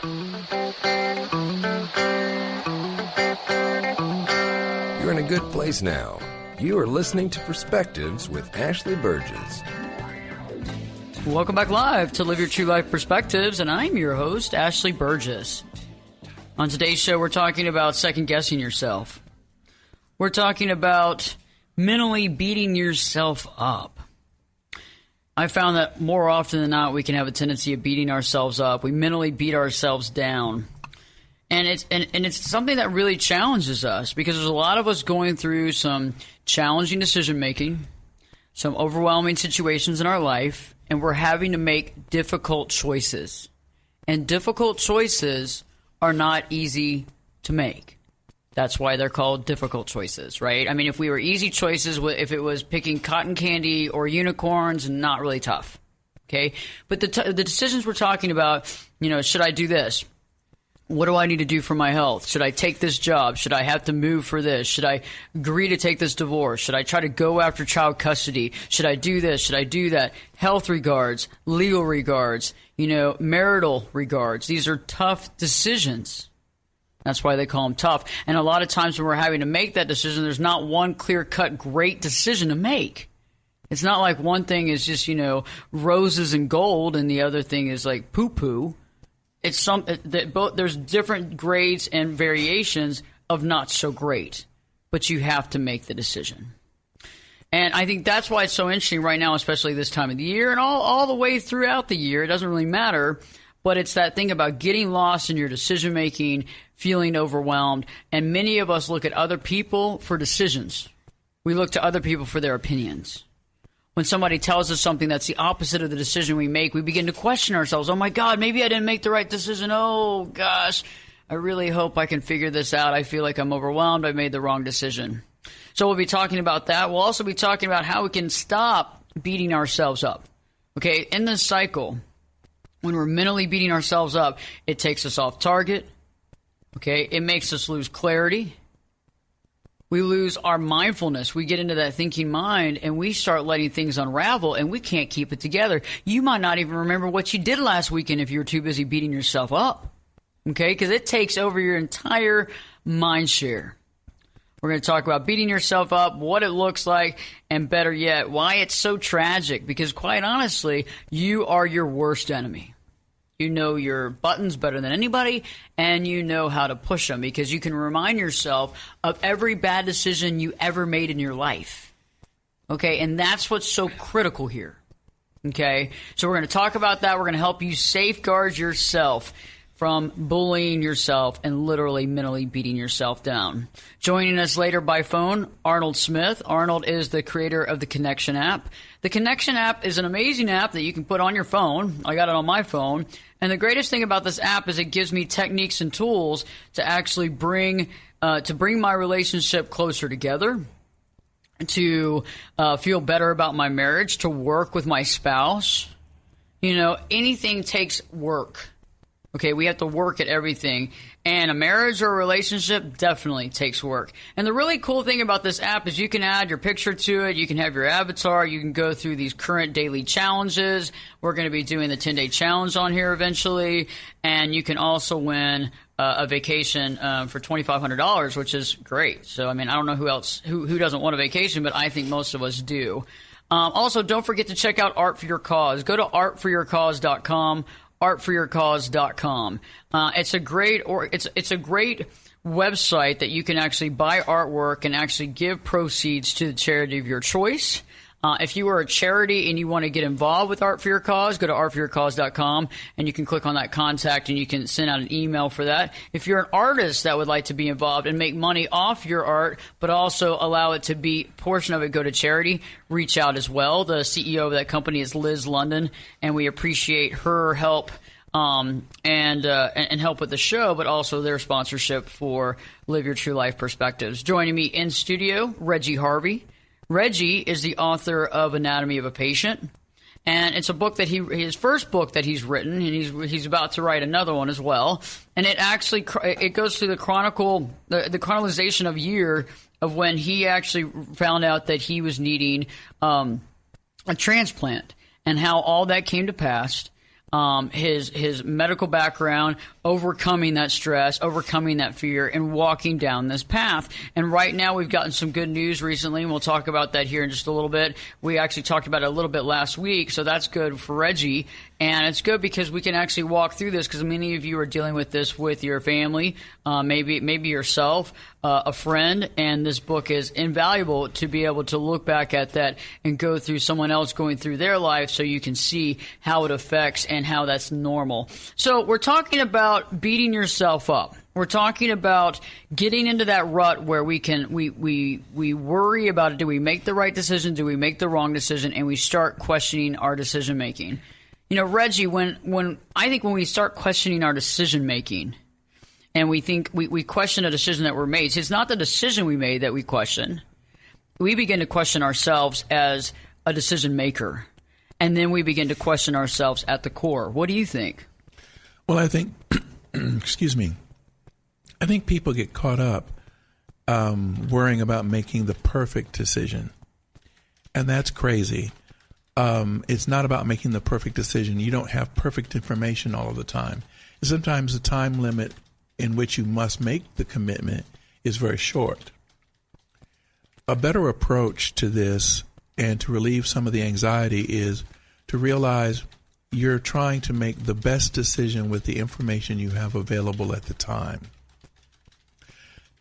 You're in a good place now. You are listening to Perspectives with Ashley Berges. Welcome back live to Live Your True Life Perspectives, and I'm your host, Ashley Berges. On today's show, we're talking about second-guessing yourself. We're talking about mentally beating yourself up. I found that more often than not, we can have a tendency of beating ourselves up. We mentally beat ourselves down. And it's something that really challenges us because there's a lot of us going through some challenging decision-making, some overwhelming situations in our life, and we're having to make difficult choices. And difficult choices are not easy to make. That's why they're called difficult choices, right? I mean, if we were easy choices, if it was picking cotton candy or unicorns, not really tough, okay? But the decisions we're talking about, should I do this? What do I need to do for my health? Should I take this job? Should I have to move for this? Should I agree to take this divorce? Should I try to go after child custody? Should I do this? Should I do that? Health regards, legal regards, marital regards. These are tough decisions. That's why they call them tough. And a lot of times when we're having to make that decision, there's not one clear-cut great decision to make. It's not like one thing is just, roses and gold and the other thing is like poo-poo. It's there's different grades and variations of not so great, but you have to make the decision. And I think that's why it's so interesting right now, especially this time of the year and all the way throughout the year. It doesn't really matter, but it's that thing about getting lost in your decision making, feeling overwhelmed, and many of us look at other people for decisions. We look to other people for their opinions. When somebody tells us something that's the opposite of the decision we make, we begin to question ourselves. Oh, my God, maybe I didn't make the right decision. Oh, gosh, I really hope I can figure this out. I feel like I'm overwhelmed. I made the wrong decision. So we'll be talking about that. We'll also be talking about how we can stop beating ourselves up. Okay, in this cycle, when we're mentally beating ourselves up, it takes us off target. Okay, it makes us lose clarity. We lose our mindfulness. We get into that thinking mind and we start letting things unravel and we can't keep it together. You might not even remember what you did last weekend if you were too busy beating yourself up. Okay? Because it takes over your entire mind share. We're going to talk about beating yourself up, what it looks like, and better yet, why it's so tragic. Because quite honestly, you are your worst enemy. You know your buttons better than anybody, and you know how to push them because you can remind yourself of every bad decision you ever made in your life. Okay, and that's what's so critical here. Okay, so we're going to talk about that. We're going to help you safeguard yourself from bullying yourself and literally mentally beating yourself down. Joining us later by phone, Arnold Smith. Arnold is the creator of the Connection app. The Connection app is an amazing app that you can put on your phone. I got it on my phone. And the greatest thing about this app is it gives me techniques and tools to actually bring my relationship closer together, to feel better about my marriage, to work with my spouse. Anything takes work. Okay, we have to work at everything. And a marriage or a relationship definitely takes work. And the really cool thing about this app is you can add your picture to it. You can have your avatar. You can go through these current daily challenges. We're going to be doing the 10-day challenge on here eventually. And you can also win a vacation for $2,500, which is great. So, I mean, I don't know who doesn't want a vacation, but I think most of us do. Also, don't forget to check out Art for Your Cause. Go to artforyourcause.com. artforyourcause.com. It's a great website that you can actually buy artwork and actually give proceeds to the charity of your choice. If you are a charity and you want to get involved with Art for Your Cause, go to artforyourcause.com and you can click on that contact and you can send out an email for that. If you're an artist that would like to be involved and make money off your art, but also allow it to be portion of it go to charity, reach out as well. The CEO of that company is Liz London, and we appreciate her help and help with the show, but also their sponsorship for Live Your True Life Perspectives. Joining me in studio, Reggie Harvey. Reggie is the author of Anatomy of a Patient, and it's a book that his first book that he's written, and he's about to write another one as well. And it goes through the chronicalization of year of when he actually found out that he was needing a transplant and how all that came to pass. his medical background, overcoming that stress, overcoming that fear, and walking down this path. And right now we've gotten some good news recently, and we'll talk about that here in just a little bit. We actually talked about it a little bit last week, so that's good for Reggie. And it's good because we can actually walk through this, because many of you are dealing with this with your family, maybe yourself, a friend, and this book is invaluable to be able to look back at that and go through someone else going through their life so you can see how it affects and how that's normal. So we're talking about beating yourself up. We're talking about getting into that rut where we worry about it. Do we make the right decision? Do we make the wrong decision? And we start questioning our decision making. You know, Reggie, when we start questioning our decision making, and we think we question a decision that we're made. See, it's not the decision we made that we question. We begin to question ourselves as a decision maker, and then we begin to question ourselves at the core. What do you think? Well, I think, excuse me, I think people get caught up worrying about making the perfect decision, and that's crazy. It's not about making the perfect decision. You don't have perfect information all of the time. Sometimes the time limit in which you must make the commitment is very short. A better approach to this and to relieve some of the anxiety is to realize you're trying to make the best decision with the information you have available at the time.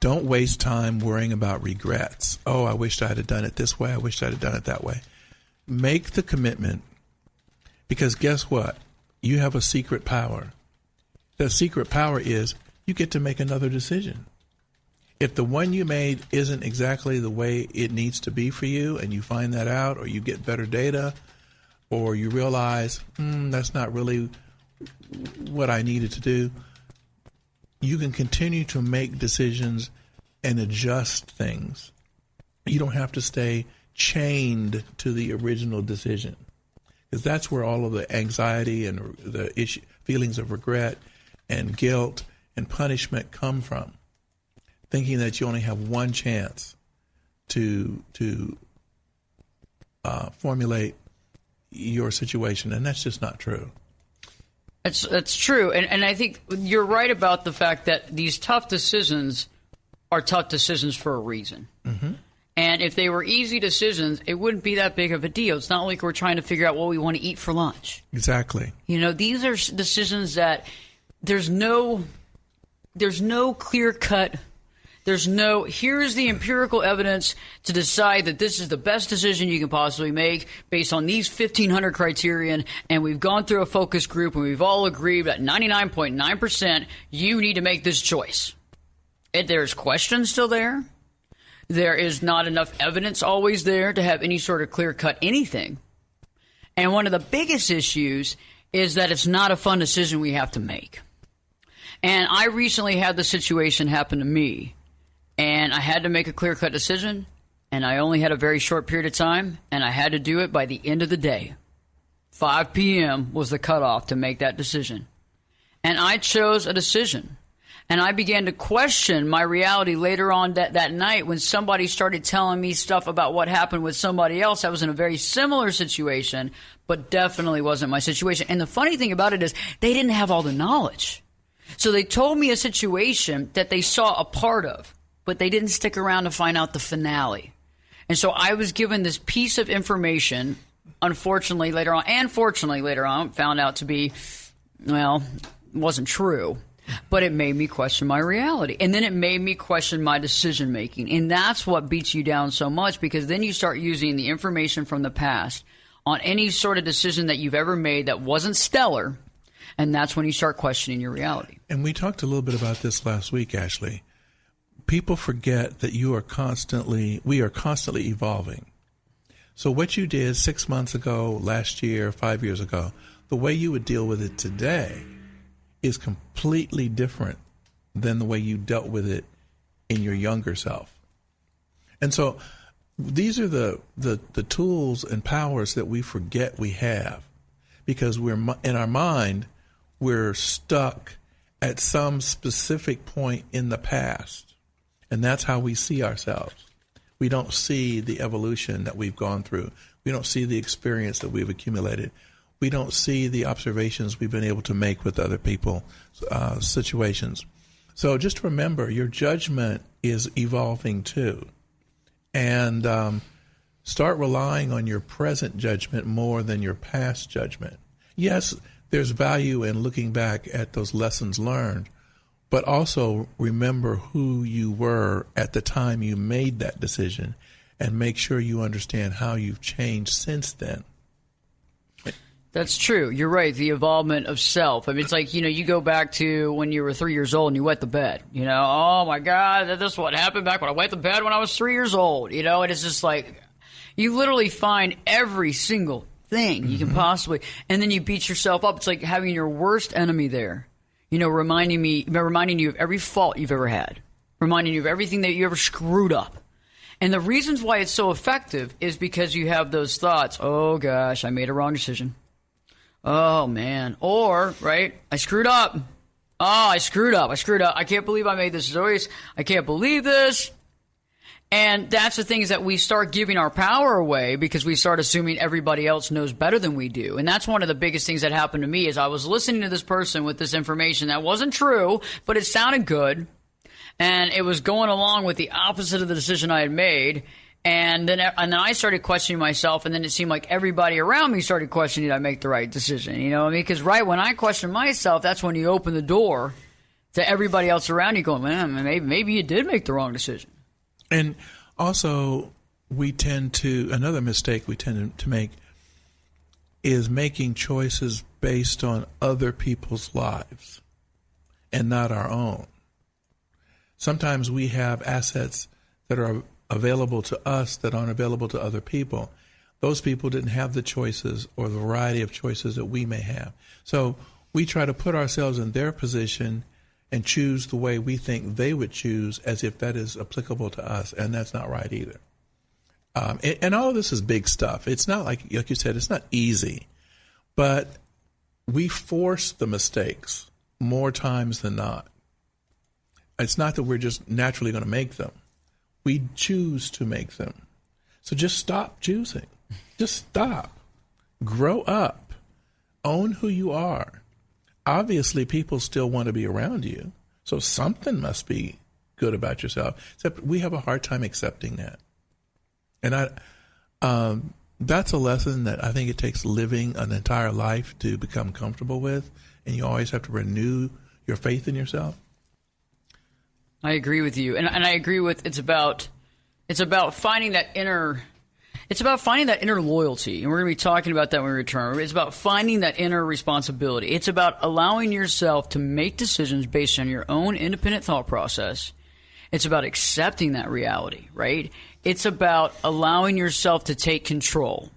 Don't waste time worrying about regrets. Oh, I wished I had done it this way. I wished I'd have done it that way. Make the commitment, because guess what? You have a secret power. The secret power is you get to make another decision. If the one you made isn't exactly the way it needs to be for you, and you find that out, or you get better data, or you realize, that's not really what I needed to do, you can continue to make decisions and adjust things. You don't have to stay chained to the original decision, because that's where all of the anxiety and the feelings of regret and guilt and punishment come from, thinking that you only have one chance to formulate your situation, and that's just not true. That's true, and I think you're right about the fact that these tough decisions are tough decisions for a reason. Mm-hmm. And if they were easy decisions, it wouldn't be that big of a deal. It's not like we're trying to figure out what we want to eat for lunch. Exactly. You know, these are decisions that there's no clear cut. Here's the empirical evidence to decide that this is the best decision you can possibly make based on these 1,500 criterion, and we've gone through a focus group and we've all agreed that 99.9% you need to make this choice. There's questions still there. There is not enough evidence always there to have any sort of clear-cut anything. And one of the biggest issues is that it's not a fun decision we have to make. And I recently had the situation happen to me, and I had to make a clear-cut decision, and I only had a very short period of time, and I had to do it by the end of the day. 5 p.m. was the cutoff to make that decision. And I chose a decision. And I began to question my reality later on that night when somebody started telling me stuff about what happened with somebody else. I was in a very similar situation, but definitely wasn't my situation. And the funny thing about it is they didn't have all the knowledge. So they told me a situation that they saw a part of, but they didn't stick around to find out the finale. And so I was given this piece of information, unfortunately later on, and fortunately later on, found out to be, wasn't true. But it made me question my reality. And then it made me question my decision making. And that's what beats you down so much, because then you start using the information from the past on any sort of decision that you've ever made that wasn't stellar. And that's when you start questioning your reality. And we talked a little bit about this last week, Ashley. People forget that we are constantly evolving. So what you did 6 months ago, last year, 5 years ago, the way you would deal with it today is completely different than the way you dealt with it in your younger self. And so these are the tools and powers that we forget we have, because in our mind, we're stuck at some specific point in the past. And that's how we see ourselves. We don't see the evolution that we've gone through. We don't see the experience that we've accumulated. we don't see the observations we've been able to make with other people, situations. So just remember, your judgment is evolving too. And start relying on your present judgment more than your past judgment. Yes, there's value in looking back at those lessons learned, but also remember who you were at the time you made that decision and make sure you understand how you've changed since then. That's true. You're right. The involvement of self. I mean, it's like, you go back to when you were 3 years old and you wet the bed. Oh my God, this is what happened back when I wet the bed when I was 3 years old. And it's just like, you literally find every single thing you can possibly, and then you beat yourself up. It's like having your worst enemy there, reminding you of every fault you've ever had, reminding you of everything that you ever screwed up. And the reasons why it's so effective is because you have those thoughts. Oh gosh, I made a wrong decision. Oh man. Or, right, I screwed up. Oh, I screwed up. I can't believe I made this choice. I can't believe this. And that's the thing, is that we start giving our power away because we start assuming everybody else knows better than we do. And that's one of the biggest things that happened to me, is I was listening to this person with this information that wasn't true, but it sounded good. And it was going along with the opposite of the decision I had made. And then I started questioning myself, and then it seemed like everybody around me started questioning, did I make the right decision? You know what I mean? Because right when I question myself, that's when you open the door to everybody else around you going, man, maybe you did make the wrong decision. And also, another mistake we tend to make is making choices based on other people's lives and not our own. Sometimes we have assets that are available to us that aren't available to other people. Those people didn't have the choices or the variety of choices that we may have. So we try to put ourselves in their position and choose the way we think they would choose, as if that is applicable to us, and that's not right either. And all of this is big stuff. It's not like you said, it's not easy, but we force the mistakes more times than not. It's not that we're just naturally going to make them. We choose to make them. So just stop choosing. Just stop. Grow up. Own who you are. Obviously, people still want to be around you, so something must be good about yourself. Except we have a hard time accepting that. And that's a lesson that I think it takes living an entire life to become comfortable with, and you always have to renew your faith in yourself. I agree with you, and I agree with it's about finding that inner. It's about finding that inner loyalty, and we're going to be talking about that when we return. It's about finding that inner responsibility. It's about allowing yourself to make decisions based on your own independent thought process. It's about accepting that reality, right? It's about allowing yourself to take control.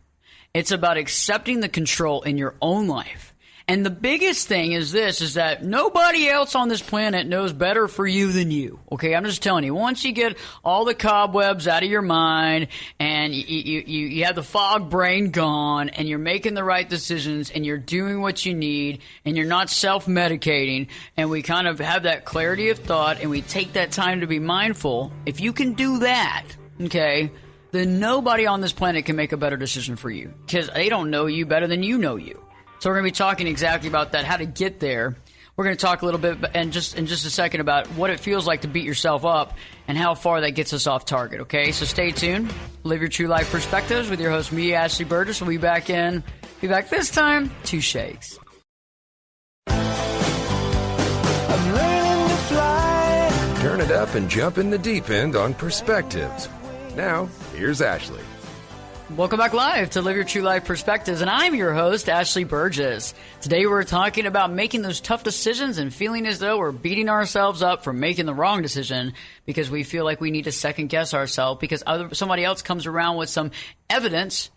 It's about accepting the control in your own life. And the biggest thing is that nobody else on this planet knows better for you than you. Okay, I'm just telling you, once you get all the cobwebs out of your mind and you have the fog brain gone and you're making the right decisions and you're doing what you need and you're not self-medicating, and we kind of have that clarity of thought and we take that time to be mindful, if you can do that, okay, then nobody on this planet can make a better decision for you, because they don't know you better than you know you. So we're going to be talking exactly about that, how to get there. We're going to talk a little bit in just a second about what it feels like to beat yourself up and how far that gets us off target, okay? So stay tuned. Live your true life perspectives with your host, me, Ashley Berges. We'll be back this time, 2 shakes. I'm learning to fly. Turn it up and jump in the deep end on Perspectives. Now, here's Ashley. Welcome back live to Live Your True Life Perspectives, and I'm your host, Ashley Berges. Today we're talking about making those tough decisions and feeling as though we're beating ourselves up for making the wrong decision because we feel like we need to second-guess ourselves because somebody else comes around with some evidence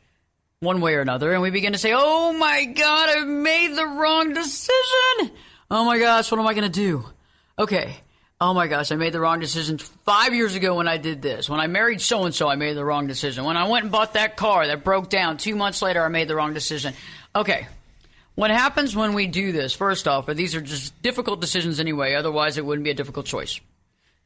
one way or another, and we begin to say, oh my God, I made the wrong decision! Oh my gosh, what am I going to do? Okay. Oh my gosh, I made the wrong decision 5 years ago when I did this. When I married so-and-so, I made the wrong decision. When I went and bought that car that broke down 2 months later, I made the wrong decision. Okay, what happens when we do this? First off, these are just difficult decisions anyway. Otherwise, it wouldn't be a difficult choice.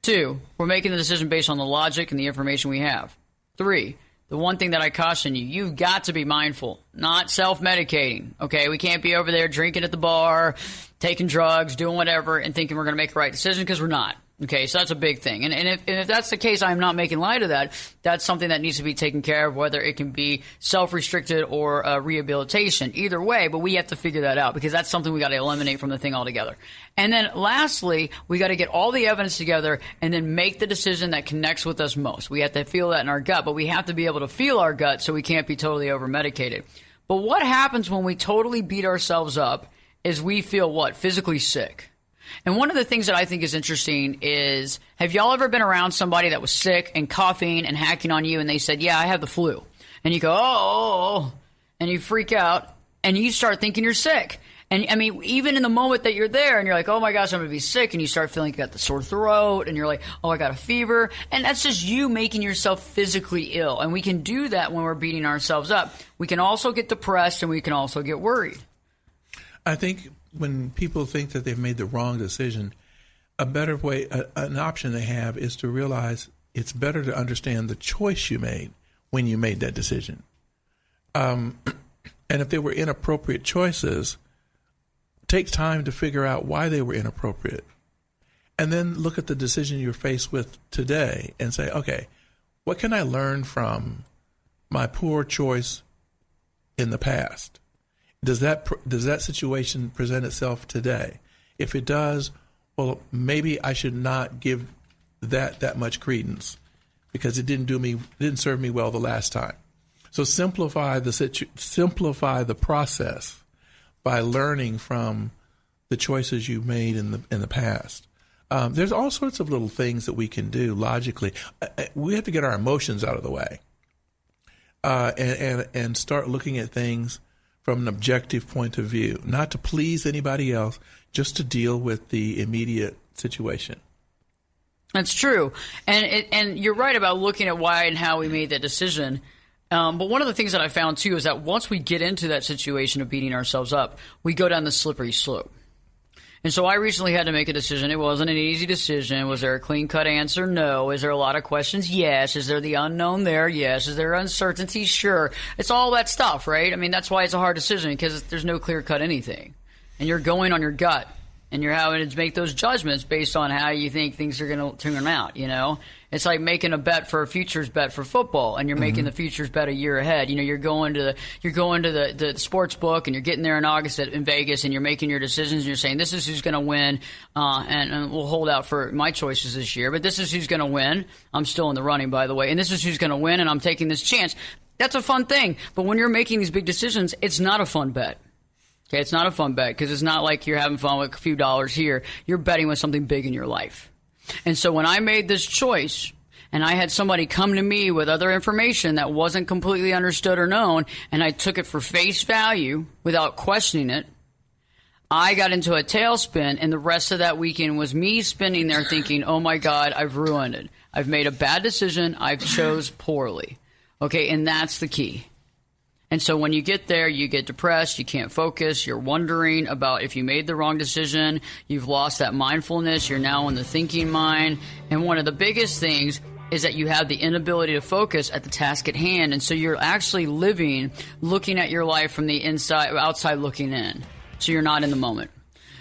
2, we're making the decision based on the logic and the information we have. 3, The one thing that I caution you, you've got to be mindful, not self-medicating, okay? We can't be over there drinking at the bar, taking drugs, doing whatever, and thinking we're going to make the right decision, because we're not. Okay, so that's a big thing. And if that's the case, I'm not making light of that. That's something that needs to be taken care of, whether it can be self-restricted or rehabilitation. Either way, but we have to figure that out, because that's something we got to eliminate from the thing altogether. And then lastly, we got to get all the evidence together and then make the decision that connects with us most. We have to feel that in our gut, but we have to be able to feel our gut, so we can't be totally over-medicated. But what happens when we totally beat ourselves up is we feel what? Physically sick. And one of the things that I think is interesting is, have y'all ever been around somebody that was sick and coughing and hacking on you, and they said, yeah, I have the flu. And you go, oh, and you freak out and you start thinking you're sick. And I mean, even in the moment that you're there and you're like, oh my gosh, I'm going to be sick. And you start feeling you got the sore throat and you're like, oh, I got a fever. And that's just you making yourself physically ill. And we can do that when we're beating ourselves up. We can also get depressed, and we can also get worried. I think when people think that they've made the wrong decision, a better way, an option they have, is to realize it's better to understand the choice you made when you made that decision. And if they were inappropriate choices, take time to figure out why they were inappropriate. And then look at the decision you're faced with today and say, okay, what can I learn from my poor choice in the past? Does that situation present itself today? If it does, well, maybe I should not give that much credence, because it didn't serve me well the last time. So simplify the process by learning from the choices you made in the past. There's all sorts of little things that we can do logically. We have to get our emotions out of the way, and start looking at things from an objective point of view, not to please anybody else, just to deal with the immediate situation. That's true. And you're right about looking at why and how we made that decision. But one of the things that I found, too, is that once we get into that situation of beating ourselves up, we go down the slippery slope. And so I recently had to make a decision. It wasn't an easy decision. Was there a clean-cut answer? No. Is there a lot of questions? Yes. Is there the unknown there? Yes. Is there uncertainty? Sure. It's all that stuff, right? I mean, that's why it's a hard decision, because there's no clear-cut anything. And you're going on your gut, and you're having to make those judgments based on how you think things are going to turn out, you know? It's like making a bet for a futures bet for football, and you're making the futures bet a year ahead. You know, you're going to the sports book, and you're getting there in August in Vegas, and you're making your decisions, and you're saying, this is who's going to win, and we'll hold out for my choices this year, but this is who's going to win. I'm still in the running, by the way, and this is who's going to win, and I'm taking this chance. That's a fun thing, but when you're making these big decisions, it's not a fun bet. Okay, it's not a fun bet, because it's not like you're having fun with a few dollars here. You're betting with something big in your life. And so when I made this choice, and I had somebody come to me with other information that wasn't completely understood or known, and I took it for face value without questioning it, I got into a tailspin, and the rest of that weekend was me spinning there thinking, oh my God, I've ruined it. I've made a bad decision. I've chose poorly. Okay, and that's the key. And so when you get there, you get depressed, you can't focus, you're wondering about if you made the wrong decision, you've lost that mindfulness, you're now in the thinking mind. And one of the biggest things is that you have the inability to focus at the task at hand. And so you're actually looking at your life from the outside looking in. So you're not in the moment.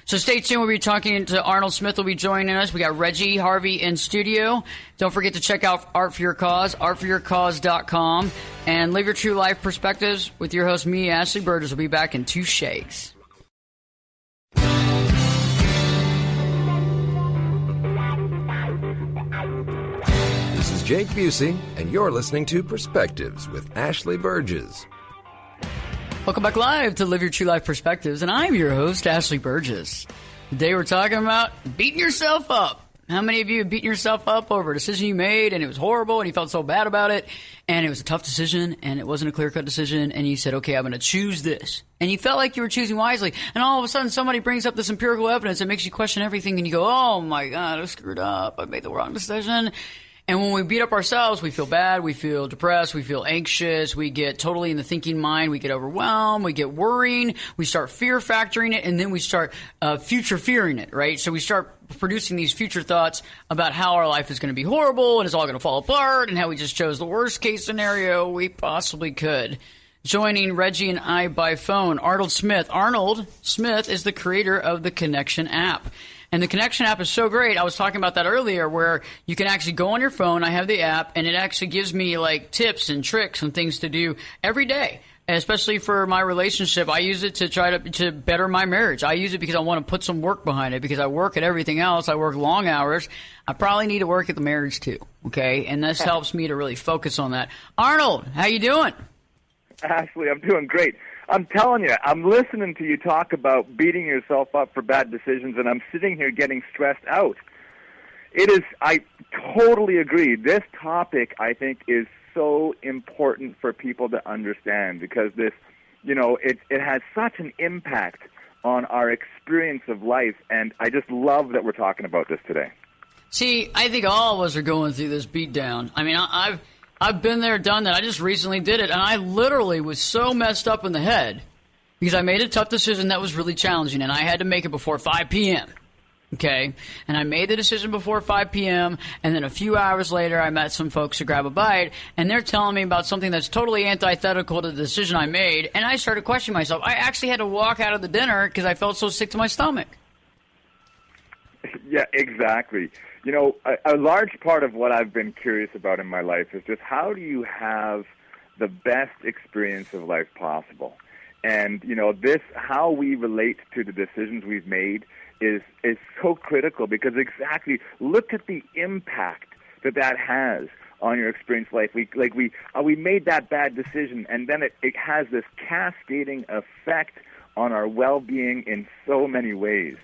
So stay tuned. We'll be talking to Arnold Smith will be joining us. We got Reggie Harvey in studio. Don't forget to check out Art for Your Cause, artforyourcause.com. And Live Your True Life Perspectives with your host, me, Ashley Berges. We'll be back in 2 shakes. This is Jake Busey, and you're listening to Perspectives with Ashley Berges. Welcome back live to Live Your True Life Perspectives, and I'm your host, Ashley Berges. Today we're talking about beating yourself up. How many of you have beaten yourself up over a decision you made, and it was horrible, and you felt so bad about it, and it was a tough decision, and it wasn't a clear-cut decision, and you said, okay, I'm going to choose this. And you felt like you were choosing wisely, and all of a sudden somebody brings up this empirical evidence that makes you question everything, and you go, oh my God, I screwed up. I made the wrong decision. And when we beat up ourselves, we feel bad, we feel depressed, we feel anxious, we get totally in the thinking mind, we get overwhelmed, we get worrying, we start fear factoring it, and then we start future fearing it, right? So we start producing these future thoughts about how our life is going to be horrible and it's all going to fall apart and how we just chose the worst case scenario we possibly could. Joining Reggie and I by phone, Arnold Smith. Arnold Smith is the creator of the Connection app. And the Connection app is so great. I was talking about that earlier, where you can actually go on your phone. I have the app, and it actually gives me like tips and tricks and things to do every day. And especially for my relationship, I use it to try to better my marriage. I use it because I want to put some work behind it, because I work at everything else. I work long hours. I probably need to work at the marriage too. Okay, and this helps me to really focus on that. Arnold, how you doing? Ashley, I'm doing great. I'm telling you, I'm listening to you talk about beating yourself up for bad decisions, and I'm sitting here getting stressed out. I totally agree. This topic, I think, is so important for people to understand, because this, it has such an impact on our experience of life, and I just love that we're talking about this today. See, I think all of us are going through this beatdown. I mean, I've been there, done that. I just recently did it, and I literally was so messed up in the head because I made a tough decision that was really challenging, and I had to make it before 5 p.m., okay? And I made the decision before 5 p.m., and then a few hours later I met some folks to grab a bite, and they're telling me about something that's totally antithetical to the decision I made, and I started questioning myself. I actually had to walk out of the dinner because I felt so sick to my stomach. Yeah, exactly. A large part of what I've been curious about in my life is just how do you have the best experience of life possible? And, how we relate to the decisions we've made is so critical, because exactly, look at the impact that has on your experience life. We made that bad decision, and then it has this cascading effect on our well-being in so many ways.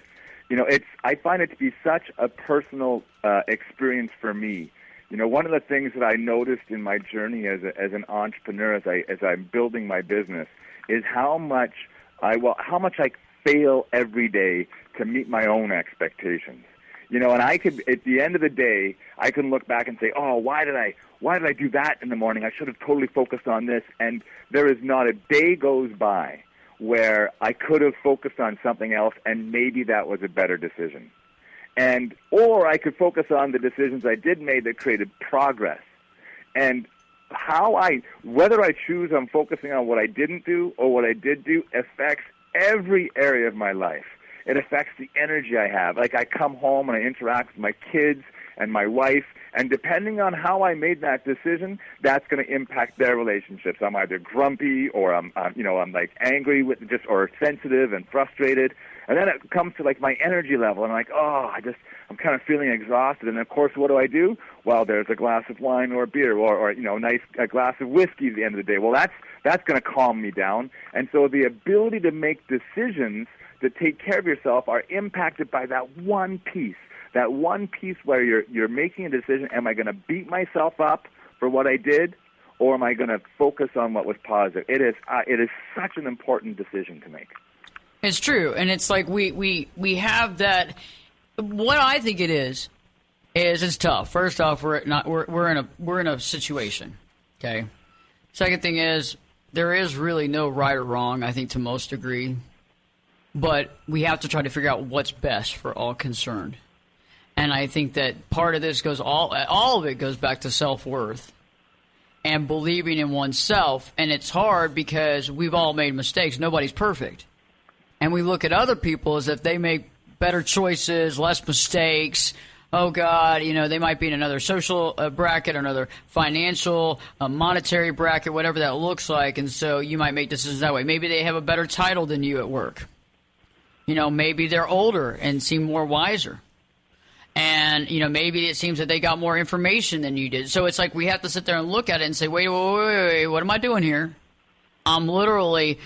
I find it to be such a personal experience for me. One of the things that I noticed in my journey as an entrepreneur, as I'm building my business, is how much I fail every day to meet my own expectations. And I could, at the end of the day, I can look back and say, oh, why did I do that in the morning? I should have totally focused on this. And there is not a day goes by where I could have focused on something else, and maybe that was a better decision. Or I could focus on the decisions I did make that created progress. And whether I choose on focusing on what I didn't do or what I did do affects every area of my life. It affects the energy I have. Like, I come home and I interact with my kids and my wife, and depending on how I made that decision, that's going to impact their relationships. I'm either grumpy or I'm like angry or sensitive and frustrated. And then it comes to like my energy level, and I'm like, I'm kind of feeling exhausted. And of course, what do? Well, there's a glass of wine or beer or a glass of whiskey at the end of the day. Well, that's going to calm me down. And so the ability to make decisions that take care of yourself are impacted by that one piece. That one piece where you're making a decision: am I going to beat myself up for what I did, or am I going to focus on what was positive? It is such an important decision to make. It's true, and it's like we have that. What I think it is it's tough. First off, we're in a situation. Okay. Second thing is, there is really no right or wrong, I think, to most degree, but we have to try to figure out what's best for all concerned. And I think that part of this all of it goes back to self-worth and believing in oneself. And it's hard because we've all made mistakes. Nobody's perfect. And we look at other people as if they make better choices, less mistakes. Oh, God, they might be in another social bracket, another financial, monetary bracket, whatever that looks like. And so you might make decisions that way. Maybe they have a better title than you at work. Maybe they're older and seem more wiser. And, maybe it seems that they got more information than you did. So it's like we have to sit there and look at it and say, wait, what am I doing here? I'm literally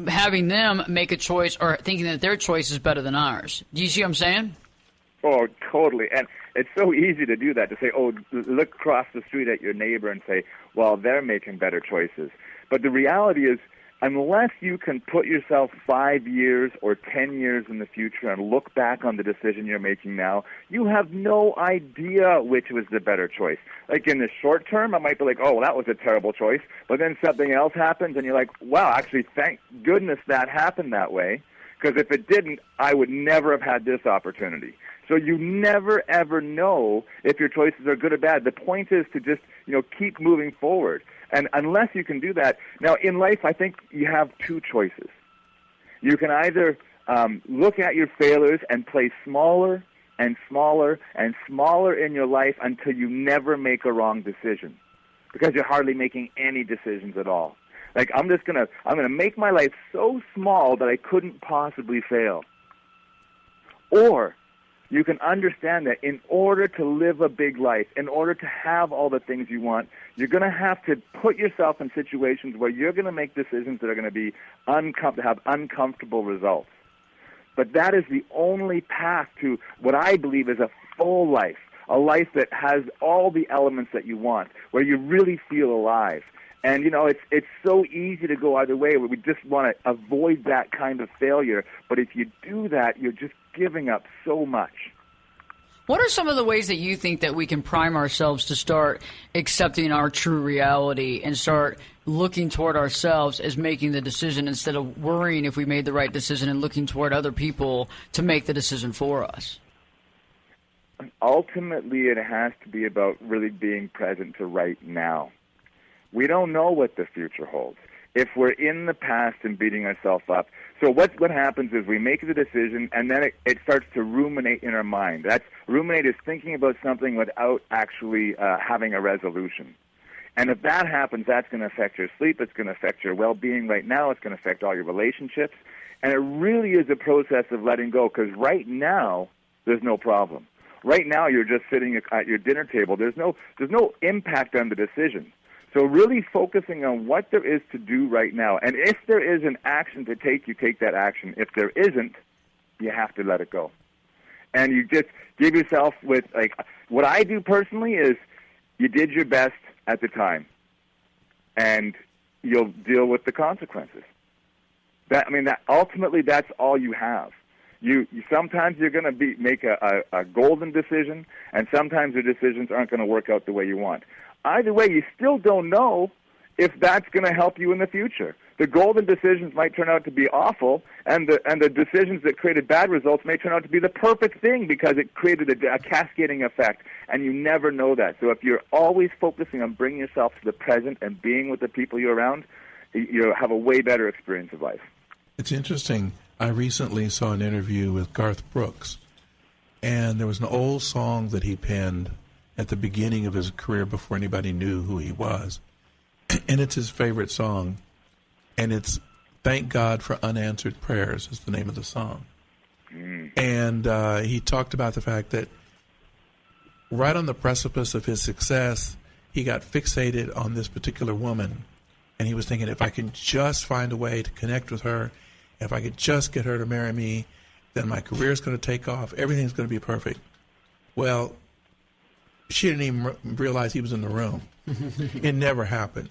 having them make a choice or thinking that their choice is better than ours. Do you see what I'm saying? Oh, totally. And it's so easy to do that, to say, look across the street at your neighbor and say, well, they're making better choices. But the reality is, unless you can put yourself 5 years or 10 years in the future and look back on the decision you're making now, you have no idea which was the better choice. Like in the short term, I might be like, oh, well, that was a terrible choice. But then something else happens and you're like, wow, actually, thank goodness that happened that way. Because if it didn't, I would never have had this opportunity. So you never, ever know if your choices are good or bad. The point is to just, keep moving forward. And unless you can do that, now in life, I think you have two choices. You can either look at your failures and play smaller and smaller and smaller in your life until you never make a wrong decision, because you're hardly making any decisions at all. Like, I'm gonna make my life so small that I couldn't possibly fail. Or you can understand that in order to live a big life, in order to have all the things you want, you're going to have to put yourself in situations where you're going to make decisions that are going to be have uncomfortable results. But that is the only path to what I believe is a full life, a life that has all the elements that you want, where you really feel alive. And, it's so easy to go either way, where we just want to avoid that kind of failure. But if you do that, you're just giving up so much. What are some of the ways that you think that we can prime ourselves to start accepting our true reality and start looking toward ourselves as making the decision instead of worrying if we made the right decision and looking toward other people to make the decision for us? Ultimately, it has to be about really being present to right now. We don't know what the future holds. If we're in the past and beating ourselves up, so what happens is we make the decision and then it starts to ruminate in our mind. Ruminate is thinking about something without actually having a resolution. And if that happens, that's going to affect your sleep. It's going to affect your well-being right now. It's going to affect all your relationships. And it really is a process of letting go, because right now there's no problem. Right now you're just sitting at your dinner table. There's no impact on the decision. So really focusing on what there is to do right now. And if there is an action to take, you take that action. If there isn't, you have to let it go. And you just give yourself what I do personally is you did your best at the time, and you'll deal with the consequences. That ultimately that's all you have. You sometimes you're going to make a golden decision, and sometimes your decisions aren't going to work out the way you want. Either way, you still don't know if that's going to help you in the future. The golden decisions might turn out to be awful, and the decisions that created bad results may turn out to be the perfect thing because it created a cascading effect, and you never know that. So if you're always focusing on bringing yourself to the present and being with the people you're around, you'll have a way better experience of life. It's interesting. I recently saw an interview with Garth Brooks, and there was an old song that he penned at the beginning of his career before anybody knew who he was. And it's his favorite song. And it's Thank God for Unanswered Prayers is the name of the song. And he talked about the fact that right on the precipice of his success, he got fixated on this particular woman. And he was thinking, if I can just find a way to connect with her, if I could just get her to marry me, then my career's going to take off. Everything's going to be perfect. Well, she didn't even realize he was in the room. It never happened.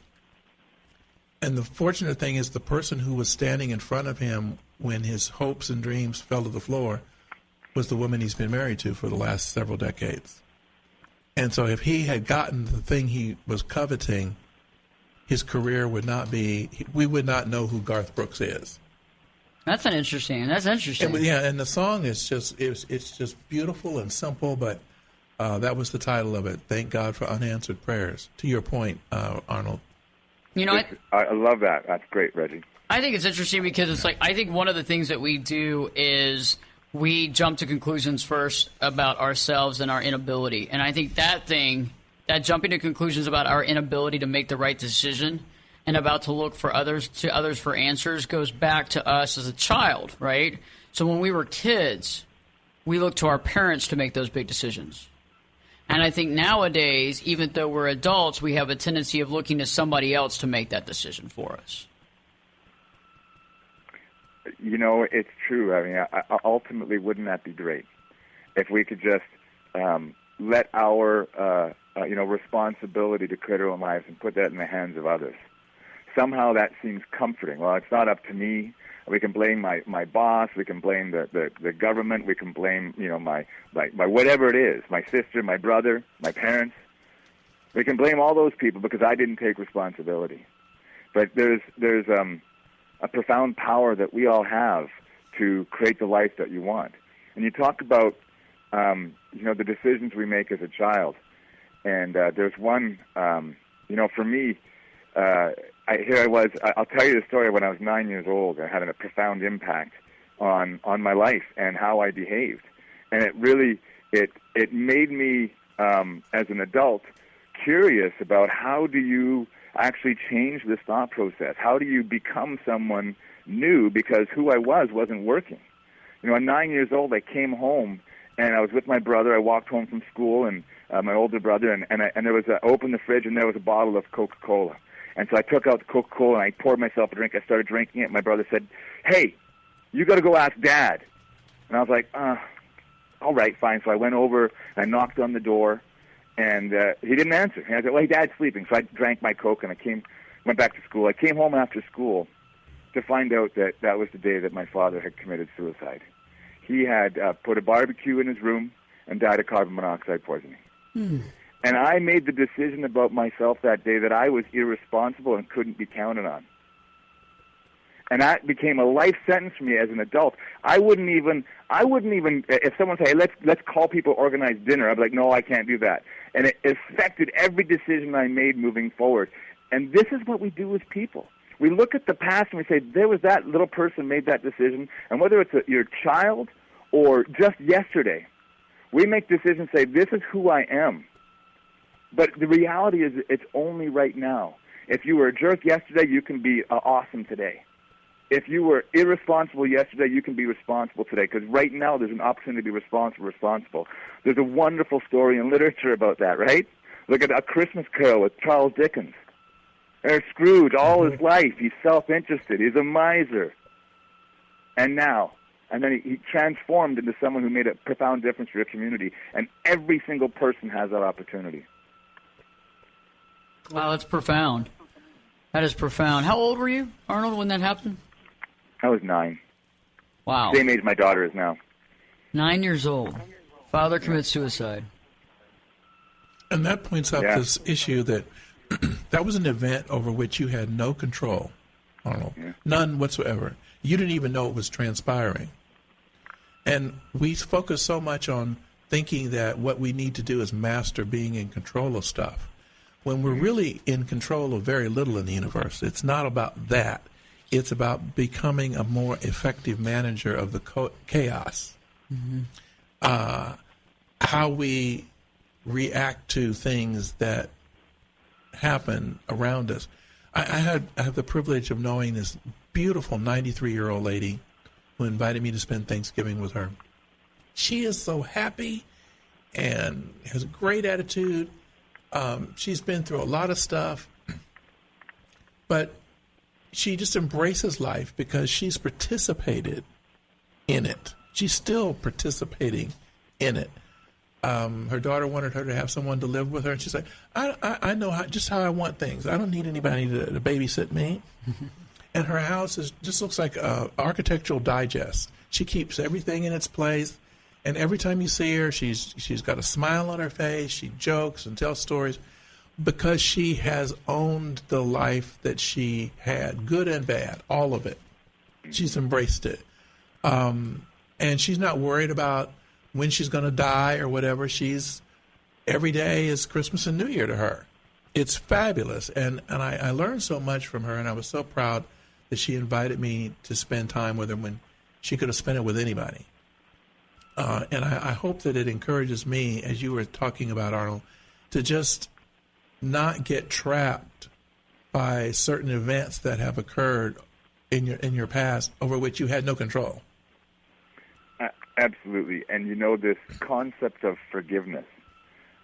And the fortunate thing is the person who was standing in front of him when his hopes and dreams fell to the floor was the woman he's been married to for the last several decades. And so if he had gotten the thing he was coveting, his career would not be, we would not know who Garth Brooks is. That's interesting. And the song is it's just beautiful and simple, but that was the title of it. Thank God for Unanswered Prayers. To your point, Arnold. I love that. That's great, Reggie. I think it's interesting because it's I think one of the things that we do is we jump to conclusions first about ourselves and our inability. And I think that jumping to conclusions about our inability to make the right decision and about to look for others for answers goes back to us as a child, right? So when we were kids, we looked to our parents to make those big decisions. And I think nowadays, even though we're adults, we have a tendency of looking to somebody else to make that decision for us. It's true. I mean, ultimately, wouldn't that be great if we could just let our responsibility to create our own lives and put that in the hands of others? somehow that seems comforting. Well, it's not up to me. We can blame my boss. We can blame the government. We can blame, my whatever it is, my sister, my brother, my parents. We can blame all those people because I didn't take responsibility. But there's a profound power that we all have to create the life that you want. And you talk about, the decisions we make as a child. And there's one, for me, I'll tell you the story. When I was 9 years old, I had a profound impact on my life and how I behaved. And it really, it made me, as an adult, curious about how do you actually change this thought process? How do you become someone new? Because who I wasn't working. At 9 years old, I came home and I was with my brother. I walked home from school and my older brother, and there was I opened the fridge and there was a bottle of Coca-Cola. And so I took out the Coca-Cola and I poured myself a drink. I started drinking it. My brother said, "Hey, you got to go ask Dad." And I was like, all right, fine. So I went over and I knocked on the door, and he didn't answer. And I said, "Well, Dad's sleeping." So I drank my Coke and went back to school. I came home after school to find out that was the day that my father had committed suicide. He had put a barbecue in his room and died of carbon monoxide poisoning. And I made the decision about myself that day that I was irresponsible and couldn't be counted on. And that became a life sentence for me as an adult. I wouldn't even, if someone said, "Hey, let's call people, organize dinner," I'd be like, "No, I can't do that." And it affected every decision I made moving forward. And this is what we do as people. We look at the past and we say, there was that little person made that decision. And whether it's your child or just yesterday, we make decisions, say, this is who I am. But the reality is it's only right now. If you were a jerk yesterday, you can be awesome today. If you were irresponsible yesterday, you can be responsible today. Because right now there's an opportunity to be responsible. There's a wonderful story in literature about that, right? Look at A Christmas Carol with Charles Dickens. There's Scrooge, all his life, he's self-interested, he's a miser. And then he transformed into someone who made a profound difference for your community. And every single person has that opportunity. Wow, that's profound. That is profound. How old were you, Arnold, when that happened? I was 9. Wow. Same age my daughter is now. 9 years old. Father commits suicide. And that points out this issue that that was an event over which you had no control, Arnold. Yeah. None whatsoever. You didn't even know it was transpiring. And we focus so much on thinking that what we need to do is master being in control of stuff, when we're really in control of very little in the universe. It's not about that. It's about becoming a more effective manager of the chaos. Mm-hmm. How we react to things that happen around us. I have the privilege of knowing this beautiful 93-year-old lady who invited me to spend Thanksgiving with her. She is so happy and has a great attitude. She's been through a lot of stuff, but she just embraces life because she's participated in it. She's still participating in it. Her daughter wanted her to have someone to live with her, and she's like, I know how I want things. I don't need anybody to babysit me. And her house just looks like an architectural digest. She keeps everything in its place, and every time you see her, she's got a smile on her face. She jokes and tells stories because she has owned the life that she had, good and bad, all of it. She's embraced it. And she's not worried about when she's going to die or whatever. Every day is Christmas and New Year to her. It's fabulous. And I learned so much from her, and I was so proud that she invited me to spend time with her when she could have spent it with anybody. And I hope that it encourages me, as you were talking about, Arnold, to just not get trapped by certain events that have occurred in your past over which you had no control. Absolutely. And this concept of forgiveness,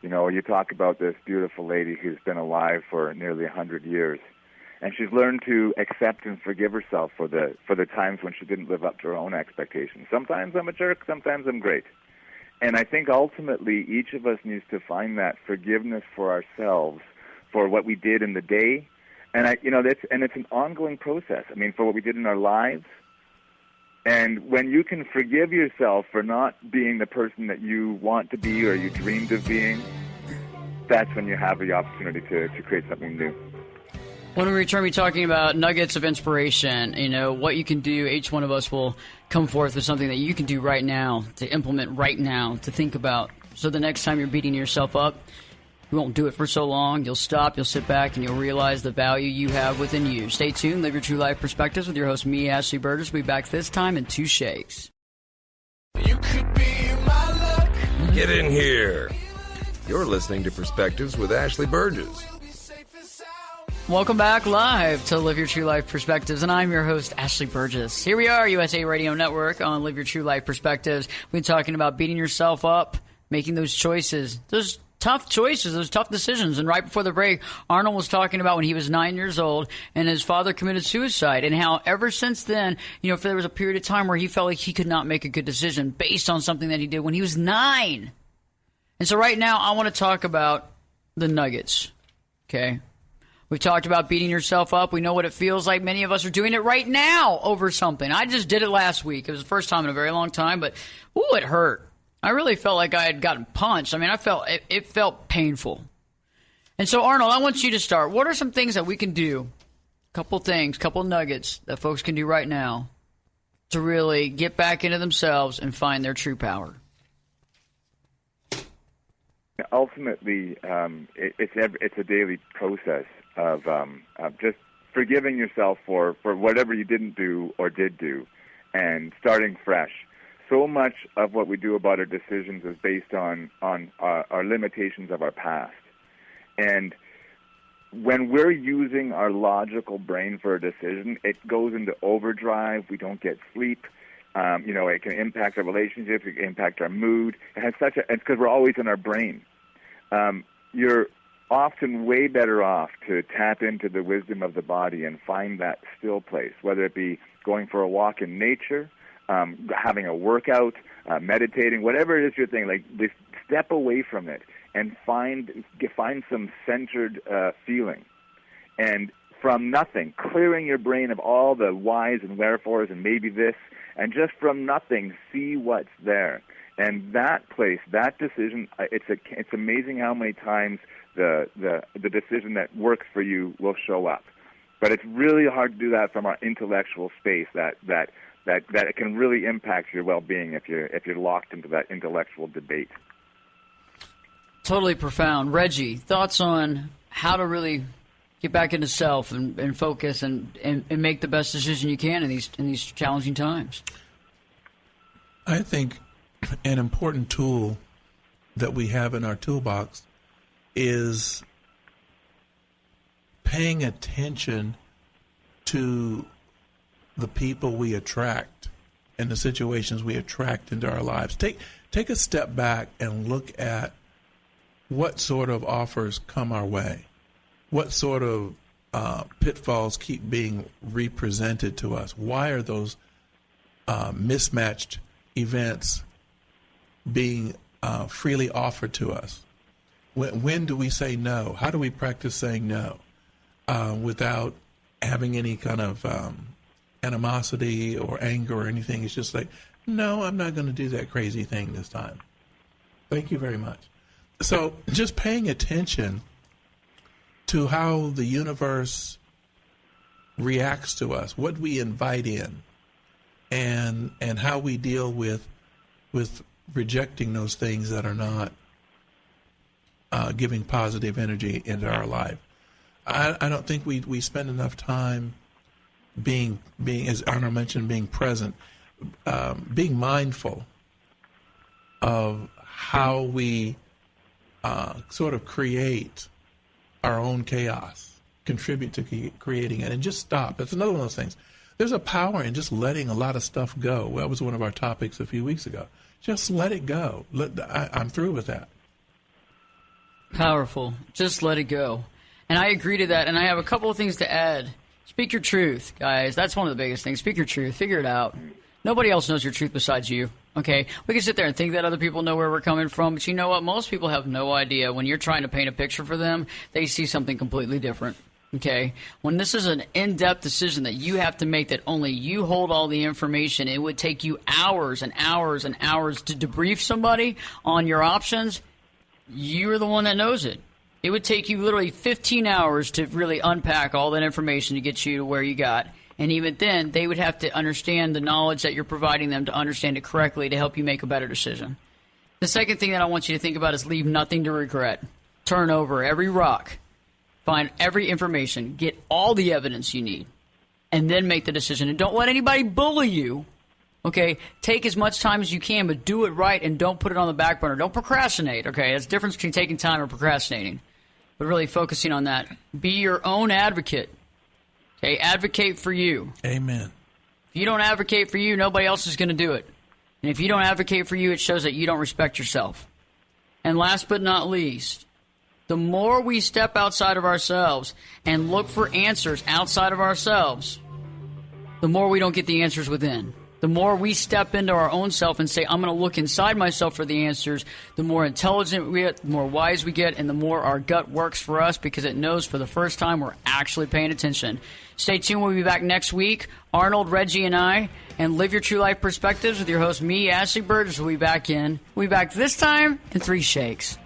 you talk about this beautiful lady who's been alive for nearly 100 years, and she's learned to accept and forgive herself for the times when she didn't live up to her own expectations. Sometimes I'm a jerk, sometimes I'm great. And I think ultimately each of us needs to find that forgiveness for ourselves for what we did in the day And it's an ongoing process. I mean, for what we did in our lives. And when you can forgive yourself for not being the person that you want to be or you dreamed of being, that's when you have the opportunity to create something new. When we return, we're talking about nuggets of inspiration, what you can do. Each one of us will come forth with something that you can do right now, to implement right now, to think about. So the next time you're beating yourself up, you won't do it for so long. You'll stop, you'll sit back, and you'll realize the value you have within you. Stay tuned. Live your true life perspectives with your host, me, Ashley Berges. We'll be back this time in 2 shakes. You could be my luck. Get in here. You're listening to Perspectives with Ashley Berges. Welcome back live to Live Your True Life Perspectives, and I'm your host, Ashley Berges. Here we are, USA Radio Network on Live Your True Life Perspectives. We've been talking about beating yourself up, making those choices, those tough choices, those tough decisions. And right before the break, Arnold was talking about when he was 9 years old and his father committed suicide, and how ever since then, there was a period of time where he felt like he could not make a good decision based on something that he did when he was 9. And so right now, I want to talk about the nuggets, okay? We've talked about beating yourself up. We know what it feels like. Many of us are doing it right now over something. I just did it last week. It was the first time in a very long time, but it hurt. I really felt like I had gotten punched. I mean, it felt painful. And so, Arnold, I want you to start. What are some things that we can do? Couple nuggets that folks can do right now to really get back into themselves and find their true power. Ultimately, it's a daily process of just forgiving yourself for whatever you didn't do or did do, and starting fresh. So much of what we do about our decisions is based on our limitations of our past. And when we're using our logical brain for a decision, it goes into overdrive. We don't get sleep. It can impact our relationships. It can impact our mood. It's because we're always in our brain. You're often way better off to tap into the wisdom of the body and find that still place, whether it be going for a walk in nature, having a workout, meditating, whatever it is you're thinking. Like, just step away from it and find some centered feeling. And from nothing, clearing your brain of all the whys and wherefores and maybe this, and just from nothing, see what's there. And that place, that decision, it's amazing how many times the decision that works for you will show up. But it's really hard to do that from our intellectual space. That it can really impact your well-being if you're locked into that intellectual debate. Totally profound. Reggie, thoughts on how to really get back into self and focus and make the best decision you can in these challenging times? I think an important tool that we have in our toolbox is paying attention to the people we attract and the situations we attract into our lives. Take a step back and look at what sort of offers come our way, what sort of pitfalls keep being represented to us. Why are those mismatched events being freely offered to us? When do we say no? How do we practice saying no without having any kind of animosity or anger or anything? It's just like, no, I'm not going to do that crazy thing this time. Thank you very much. So just paying attention to how the universe reacts to us, what we invite in, and how we deal with rejecting those things that are not giving positive energy into our life. I don't think we spend enough time being, as Arnold mentioned, being present, being mindful of how we sort of create our own chaos, contribute to creating it, and just stop. That's another one of those things. There's a power in just letting a lot of stuff go. Well, that was one of our topics a few weeks ago. Just let it go. I'm through with that. Powerful. Just let it go. And I agree to that, and I have a couple of things to add. Speak your truth, guys. That's one of the biggest things. Speak your truth. Figure it out. Nobody else knows your truth besides you. Okay? We can sit there and think that other people know where we're coming from, but you know what? Most people have no idea. When you're trying to paint a picture for them, they see something completely different. Okay, when this is an in-depth decision that you have to make, that only you hold all the information, it would take you hours and hours and hours to debrief somebody on your options. You're the one that knows it. It would take you literally 15 hours to really unpack all that information to get you to where you got. And even then, they would have to understand the knowledge that you're providing them to understand it correctly to help you make a better decision. The second thing that I want you to think about is leave nothing to regret. Turn over every rock. Find every information, get all the evidence you need, and then make the decision. And don't let anybody bully you, okay? Take as much time as you can, but do it right and don't put it on the back burner. Don't procrastinate, okay? There's a difference between taking time and procrastinating, but really focusing on that. Be your own advocate, okay? Advocate for you. Amen. If you don't advocate for you, nobody else is going to do it. And if you don't advocate for you, it shows that you don't respect yourself. And last but not least, the more we step outside of ourselves and look for answers outside of ourselves, the more we don't get the answers within. The more we step into our own self and say, I'm going to look inside myself for the answers, the more intelligent we get, the more wise we get, and the more our gut works for us because it knows for the first time we're actually paying attention. Stay tuned. We'll be back next week. Arnold, Reggie, and I, and Live Your True Life Perspectives with your host, me, Ashley Berges, will be back this time in 3 shakes.